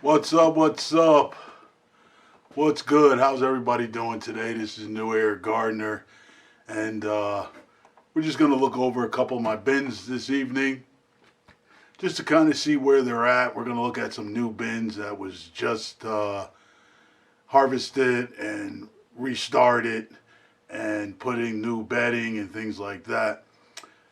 What's up? What's up? What's good? How's everybody doing today? This is New Air Gardner, and we're just going to look over a couple of my bins this evening just to kind of see where they're at. We're going to look at some new bins that was just harvested and restarted and putting new bedding and things like that.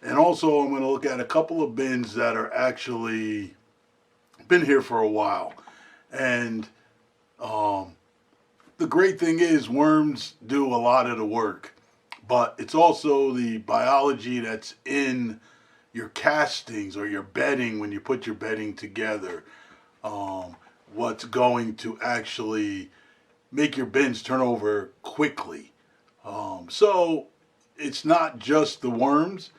And also, I'm going to look at a couple of bins that are actually been here for a while. And um, the great thing is worms do a lot of the work, but it's also the biology that's in your castings or your bedding when you put your bedding together. Um, what's going to actually make your bins turn over quickly. So it's not just the worms.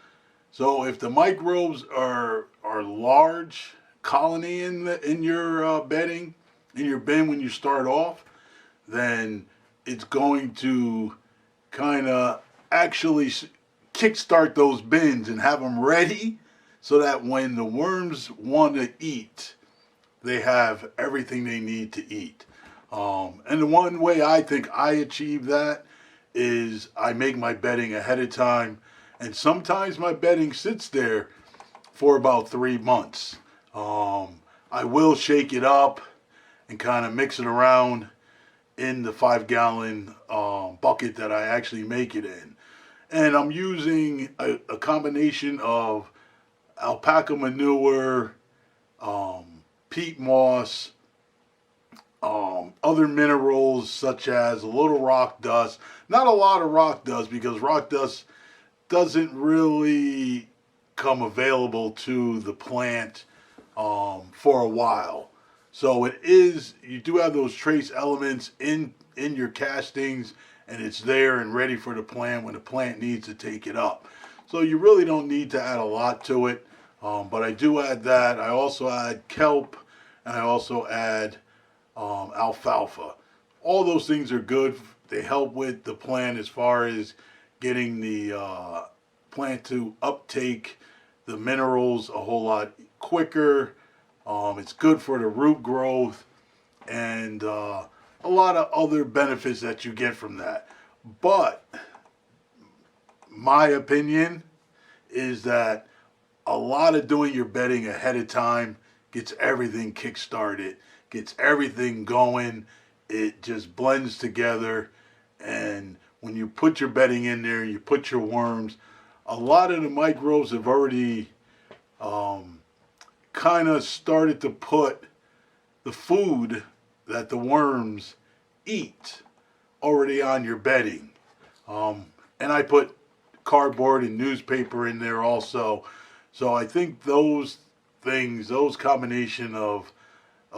So if the microbes are large colony in your bedding in your bin when you start off, then it's going to kind of actually kickstart those bins and have them ready so that when the worms want to eat, they have everything they need to eat. And the one way I think I achieve that is I make my bedding ahead of time. And sometimes my bedding sits there for about 3 months. I will shake it up and kind of mix it around in the 5 gallon bucket that I actually make it in. And I'm using a combination of alpaca manure, peat moss, other minerals such as a little rock dust. Not a lot of rock dust because rock dust doesn't really come available to the plant for a while. So it is, you do have those trace elements in your castings, and it's there and ready for the plant when the plant needs to take it up. So you really don't need to add a lot to it, but I do add that. I also add kelp, and I also add alfalfa. All those things are good. They help with the plant as far as getting the plant to uptake the minerals a whole lot quicker. It's good for the root growth and a lot of other benefits that you get from that. But my opinion is that a lot of doing your bedding ahead of time gets everything kick-started, gets everything going. It just blends together. And when you put your bedding in there, you put your worms, a lot of the microbes have already kind of started to put the food that the worms eat already on your bedding. And I put cardboard and newspaper in there also. So I think those things, those combination of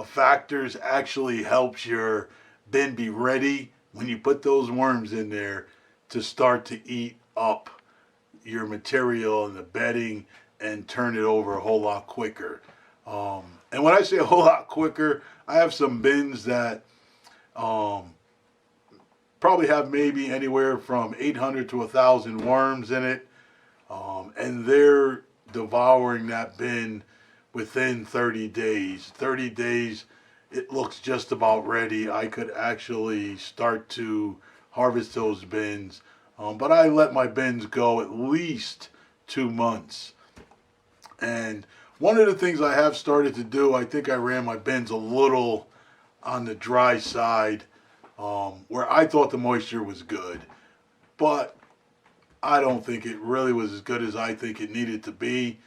factors actually helps your bin be ready when you put those worms in there to start to eat up your material and the bedding and turn it over a whole lot quicker. And when I say a whole lot quicker, I have some bins that um, probably have maybe anywhere from 800 to 1,000 worms in it, and they're devouring that bin within 30 days. 30 days, it looks just about ready. I could actually start to harvest those bins, but I let my bins go at least 2 months. And one of the things I have started to do, I think I ran my bins a little on the dry side, where I thought the moisture was good, but I don't think it really was as good as I think it needed to be.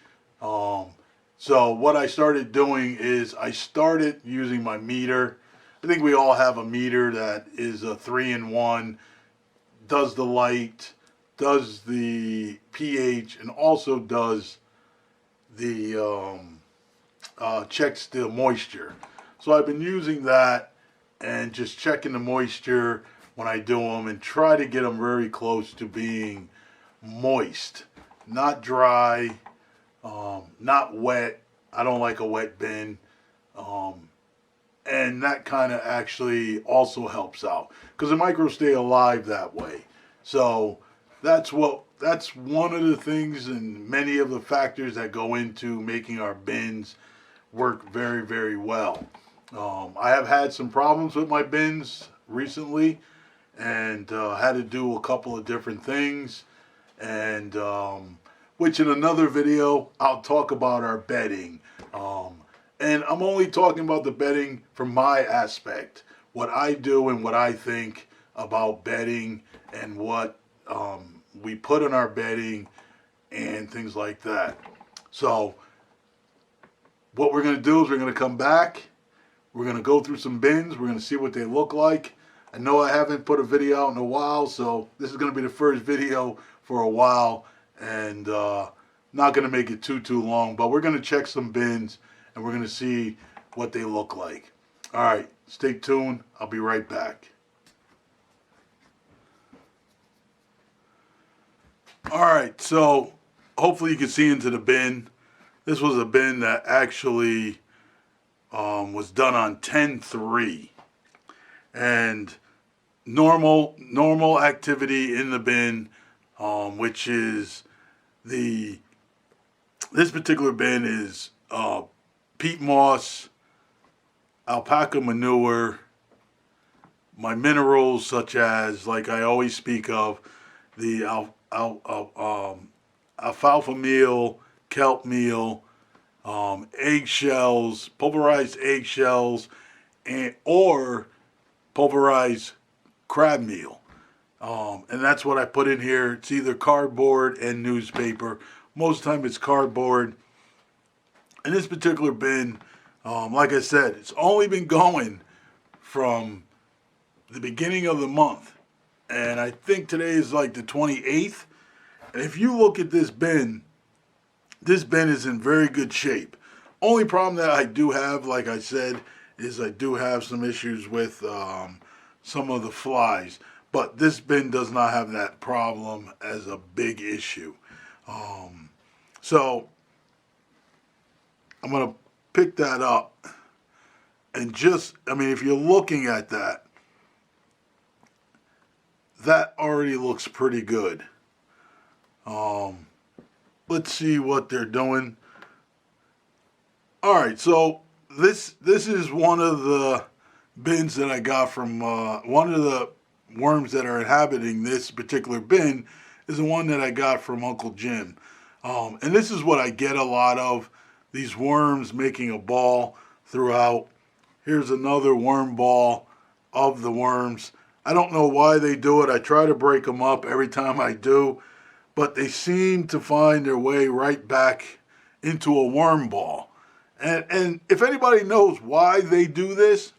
Um, so what I started doing is I started using my meter. I think we all have a meter that is a 3-in-1, does the light, does the pH, and also does the checks the moisture. So I've been using that and just checking the moisture when I do them and try to get them very close to being moist, not dry, not wet. I don't like a wet bin. Um, and that kind of actually also helps out because the microbes stay alive that way. So that's one of the things and many of the factors that go into making our bins work very, very well. I have had some problems with my bins recently, and had to do a couple of different things, and which in another video I'll talk about our bedding. And I'm only talking about the bedding from my aspect, what I do and what I think about bedding and what we put in our bedding and things like that. So what we're going to do is we're going to come back. We're going to go through some bins. We're going to see what they look like. I know I haven't put a video out in a while, so this is going to be the first video for a while, and not going to make it too long, but we're going to check some bins and we're going to see what they look like. All right, stay tuned. I'll be right back. All right, so hopefully you can see into the bin. This was a bin that actually was done on 10/3, and normal activity in the bin, which is this particular bin is peat moss, alpaca manure, my minerals such as, like I always speak of, the alfalfa meal, kelp meal, eggshells, pulverized eggshells, or pulverized crab meal. And that's what I put in here. It's either cardboard and newspaper. Most of the time it's cardboard. In this particular bin, like I said, it's only been going from the beginning of the month. And I think today is like the 28th. And if you look at this bin is in very good shape. Only problem that I do have, like I said, is I do have some issues with some of the flies. But this bin does not have that problem as a big issue. So I'm going to pick that up. And if you're looking at that, that already looks pretty good. Let's see what they're doing. All right, so this is one of the bins that I got from one of the worms that are inhabiting this particular bin is the one that I got from Uncle Jim. And this is what I get a lot of, these worms making a ball throughout. Here's another worm ball of the worms. I don't know why they do it. I try to break them up every time I do, but they seem to find their way right back into a worm ball. And if anybody knows why they do this,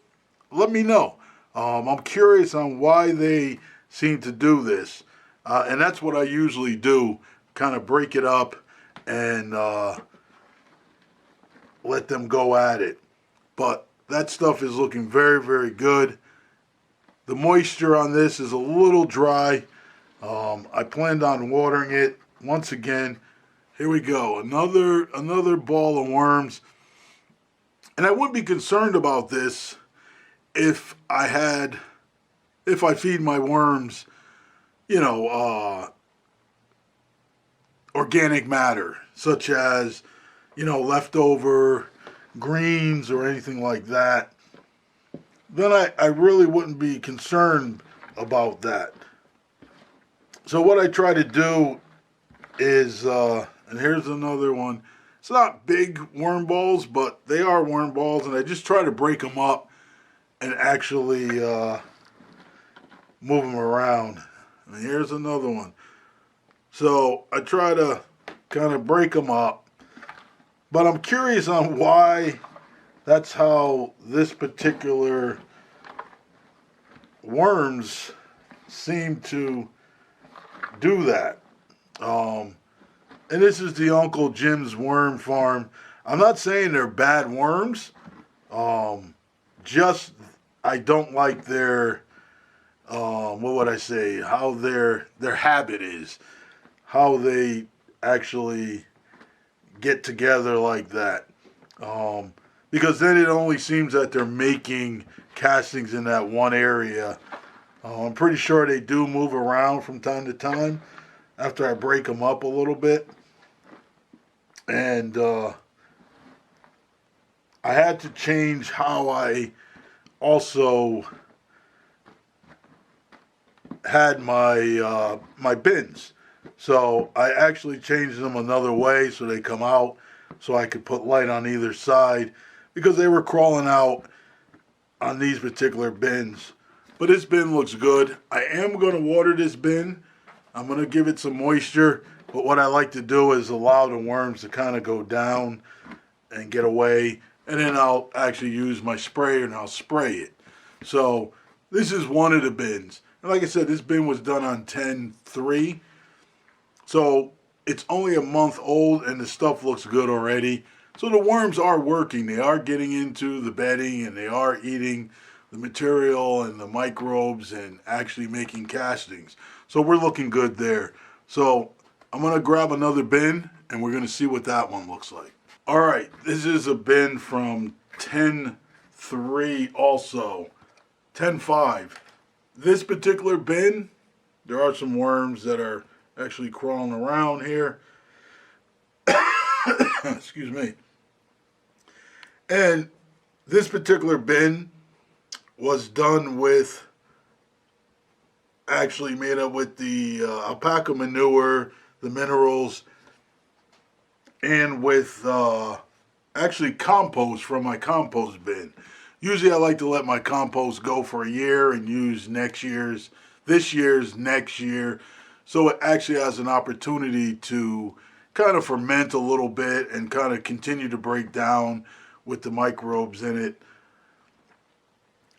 let me know. I'm curious on why they seem to do this. And that's what I usually do, kind of break it up and let them go at it. But that stuff is looking very, very good. The moisture on this is a little dry. I planned on watering it. Once again, here we go. Another ball of worms. And I wouldn't be concerned about this if I feed my worms, organic matter, such as, leftover greens or anything like that. Then I really wouldn't be concerned about that. So what I try to do is, and here's another one. It's not big worm balls, but they are worm balls, and I just try to break them up and actually move them around. And here's another one. So I try to kind of break them up, but I'm curious on why that's how this particular worms seem to do that. And this is the Uncle Jim's Worm Farm. I'm not saying they're bad worms. Just I don't like their what would I say? How their habit is, how they actually get together like that. Because then it only seems that they're making castings in that one area. I'm pretty sure they do move around from time to time after I break them up a little bit. And I had to change how I also had my bins. So I actually changed them another way so they come out so I could put light on either side because they were crawling out on these particular bins. But this bin looks good. I am going to water this bin. I'm going to give it some moisture. But what I like to do is allow the worms to kind of go down and get away. And then I'll actually use my sprayer and I'll spray it. So this is one of the bins. And like I said, this bin was done on 10/3. So it's only a month old and the stuff looks good already. So the worms are working. They are getting into the bedding and they are eating the material and the microbes and actually making castings. So we're looking good there. So I'm going to grab another bin and we're going to see what that one looks like. All right, this is a bin from 10/3 also. 10/5. This particular bin, there are some worms that are actually crawling around here. Excuse me. And this particular bin was done with, actually made up with the alpaca manure, the minerals, and with actually compost from my compost bin. Usually I like to let my compost go for a year and use this year's next year. So it actually has an opportunity to kind of ferment a little bit and kind of continue to break down with the microbes in it.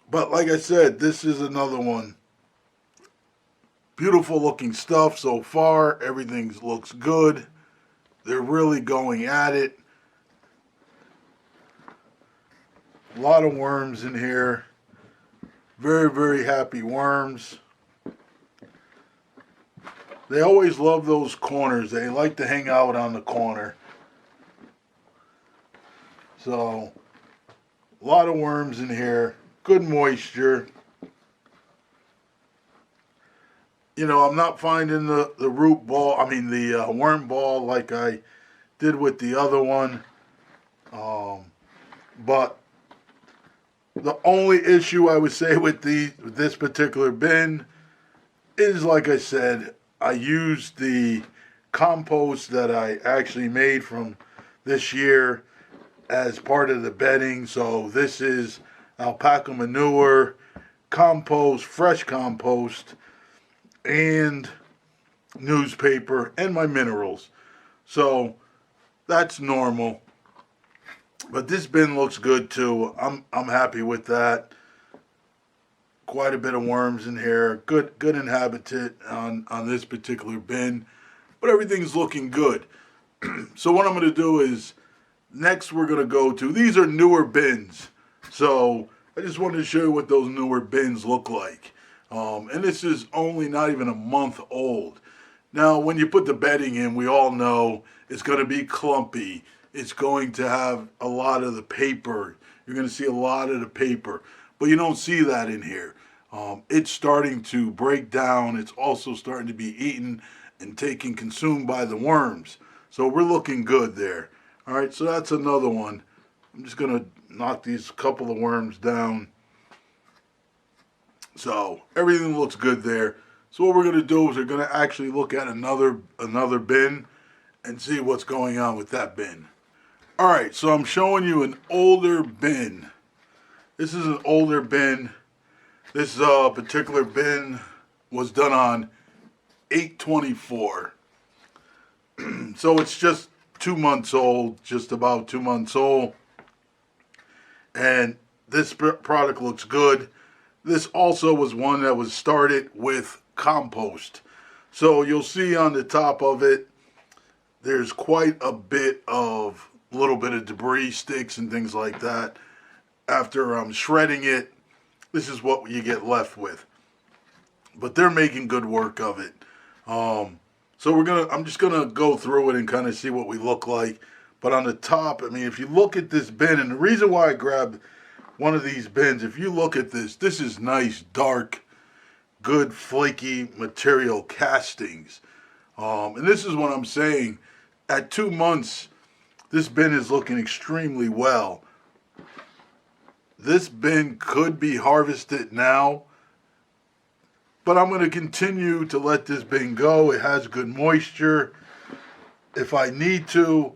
But like I said, this is another one. Beautiful looking stuff so far. Everything looks good. They're really going at it. A lot of worms in here. Very, very happy worms. They always love those corners. They like to hang out on the corner. So, a lot of worms in here. Good moisture. You know, I'm not finding the root ball, the worm ball like I did with the other one. But the only issue I would say with this particular bin is, like I said, I used the compost that I actually made from this year as part of the bedding. So this is alpaca manure, compost, fresh compost, and newspaper, and my minerals. So that's normal. But this bin looks good too. I'm happy with that. Quite a bit of worms in here. Good inhabitant on this particular bin. But everything's looking good. So what I'm going to do is, next we're going to go to, these are newer bins. So I just wanted to show you what those newer bins look like. And this is only not even a month old. Now, when you put the bedding in, we all know it's going to be clumpy. It's going to have a lot of the paper. You're going to see a lot of the paper. But you don't see that in here. It's starting to break down. It's also starting to be eaten and consumed by the worms. So we're looking good there. All right, so that's another one. I'm just going to knock these couple of worms down. So everything looks good there. So what we're going to do is we're going to actually look at another bin and see what's going on with that bin. All right, so I'm showing you an older bin. This is an older bin. This particular bin was done on 8/24. So it's just 2 months old, just about 2 months old. And this product looks good. This also was one that was started with compost. So you'll see on the top of it, there's quite a little bit of debris, sticks and things like that. After shredding it, this is what you get left with. But they're making good work of it. So I'm just gonna go through it and kind of see what we look like. But on the top, if you look at this bin, and the reason why I grabbed one of these bins, if you look at this is nice, dark, good, flaky material castings. And this is what I'm saying. At 2 months, this bin is looking extremely well. this bin could be harvested now, but I'm going to continue to let this bin go. It has good moisture. If I need to,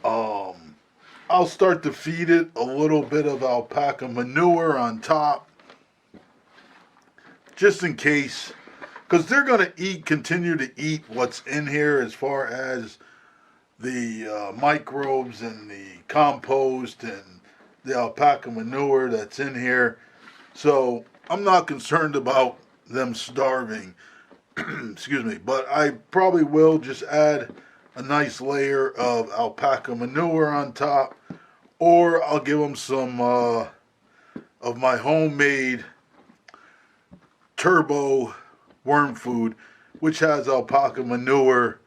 I'll start to feed it a little bit of alpaca manure on top, just in case, because they're going to continue to eat what's in here as far as the microbes and the compost and the alpaca manure that's in here. So I'm not concerned about them starving. Excuse me, but I probably will just add a nice layer of alpaca manure on top, or I'll give them some of my homemade turbo worm food, which has alpaca manure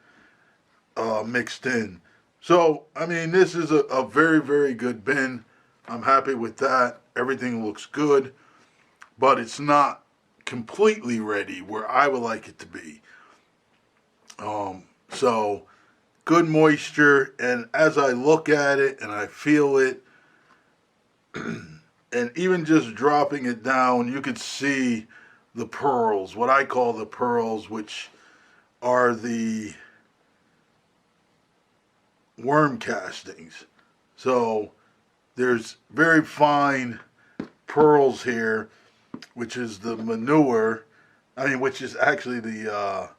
mixed in. So, I mean, this is a very, very good bin. I'm happy with that. Everything looks good, but it's not completely ready where I would like it to be. So, good moisture, and as I look at it and I feel it, and even just dropping it down, you could see the pearls, what I call the pearls, which are the worm castings. So there's very fine pearls here, which is the manure. I mean, which is actually the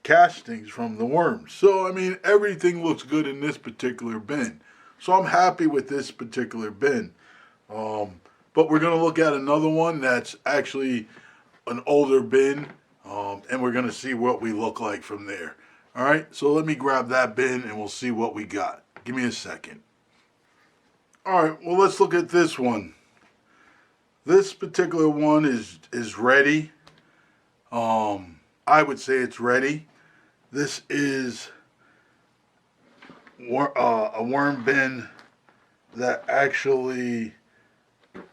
castings from the worms. So, I mean, everything looks good in this particular bin. So I'm happy with this particular bin. But we're going to look at another one that's actually an older bin, and we're going to see what we look like from there. All right, so let me grab that bin and we'll see what we got. Give me a second. All right, well, let's look at this one. This particular one is ready. I would say it's ready. This is a worm bin that actually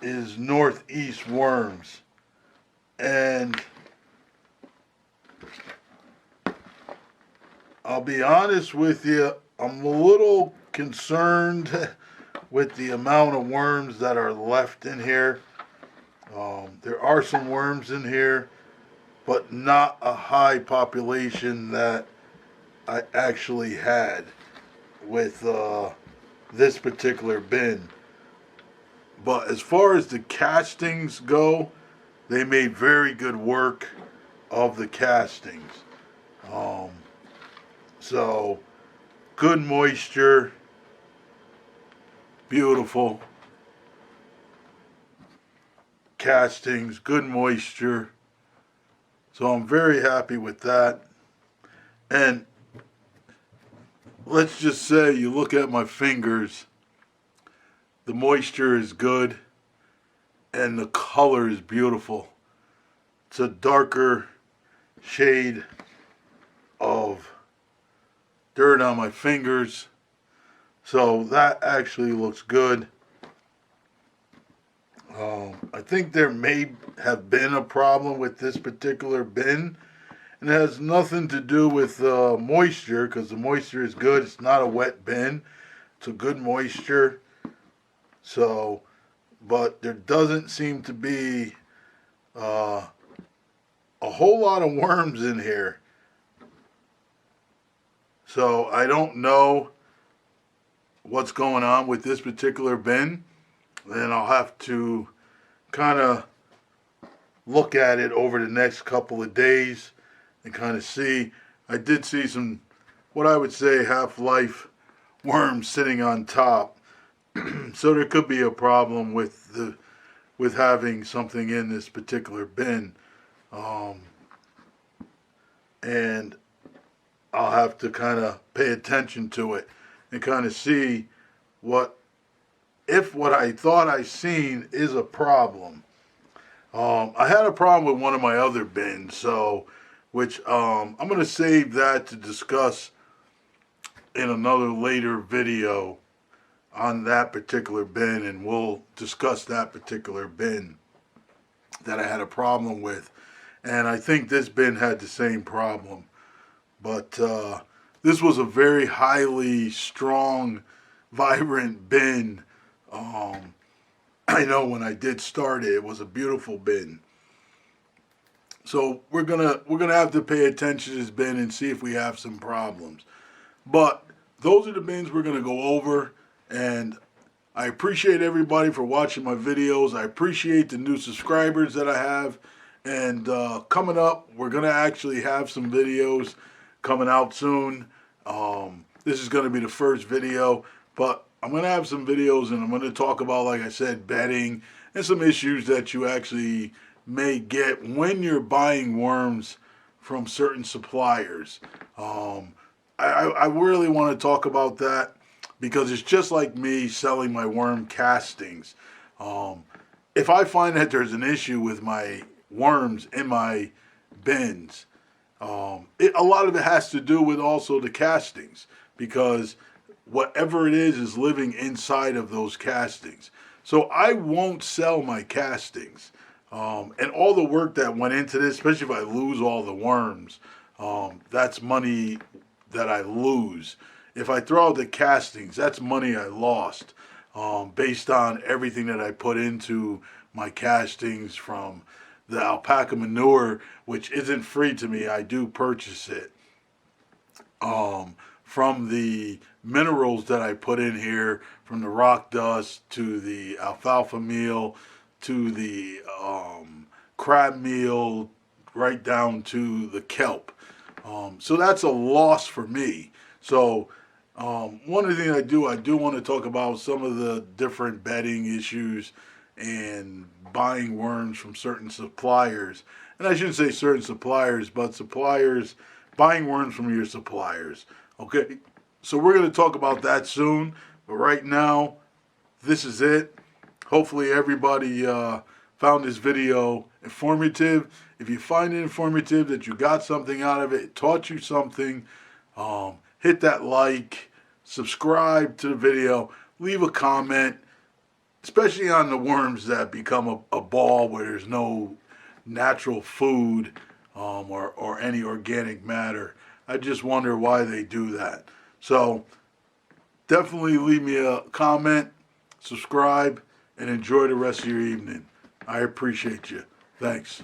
is Northeast Worms. And I'll be honest with you, I'm a little concerned with the amount of worms that are left in here. There are some worms in here, but not a high population that I actually had with this particular bin. But as far as the castings go, they made very good work of the castings. So, good moisture, beautiful castings, good moisture. So I'm very happy with that. And let's just say you look at my fingers, the moisture is good and the color is beautiful. It's a darker shade of dirt on my fingers. So that actually looks good. I think there may have been a problem with this particular bin, and it has nothing to do with moisture, because the moisture is good. It's not a wet bin. It's a good moisture. So, but there doesn't seem to be a whole lot of worms in here. So I don't know what's going on with this particular bin. Then I'll have to kind of look at it over the next couple of days and kind of see. I did see some, what I would say, half-life worms sitting on top. So there could be a problem with having something in this particular bin. And I'll have to kind of pay attention to it and kind of see if what I thought I seen is a problem. I had a problem with one of my other bins, which I'm going to save that to discuss in another later video on that particular bin, and we'll discuss that particular bin that I had a problem with. And I think this bin had the same problem. But this was a very highly strong, vibrant bin. I know when I did start it, it was a beautiful bin. So we're gonna have to pay attention to this bin and see if we have some problems. But those are the bins we're gonna go over, and I appreciate everybody for watching my videos. I appreciate the new subscribers that I have. And coming up, we're going to actually have some videos coming out soon. This is going to be the first video, but I'm going to have some videos and I'm going to talk about, like I said, bedding and some issues that you actually may get when you're buying worms from certain suppliers. I really want to talk about that because it's just like me selling my worm castings. If I find that there's an issue with my worms in my bins, a lot of it has to do with also the castings because whatever it is living inside of those castings. So I won't sell my castings. And all the work that went into this, especially if I lose all the worms, that's money that I lose. If I throw out the castings, that's money I lost based on everything that I put into my castings from the alpaca manure, which isn't free to me. I do purchase it. From the minerals that I put in here, from the rock dust to the alfalfa meal to the crab meal, right down to the kelp. So that's a loss for me. So one of the things I do want to talk about some of the different bedding issues and buying worms from certain suppliers. And I shouldn't say certain suppliers, but suppliers, buying worms from your suppliers. Okay? So we're going to talk about that soon. But right now, this is it. Hopefully everybody found this video informative. If you find it informative, that you got something out of it, taught you something, hit that like, subscribe to the video, leave a comment, especially on the worms that become a ball where there's no natural food or any organic matter. I just wonder why they do that. So definitely leave me a comment, subscribe, and enjoy the rest of your evening. I appreciate you. Thanks.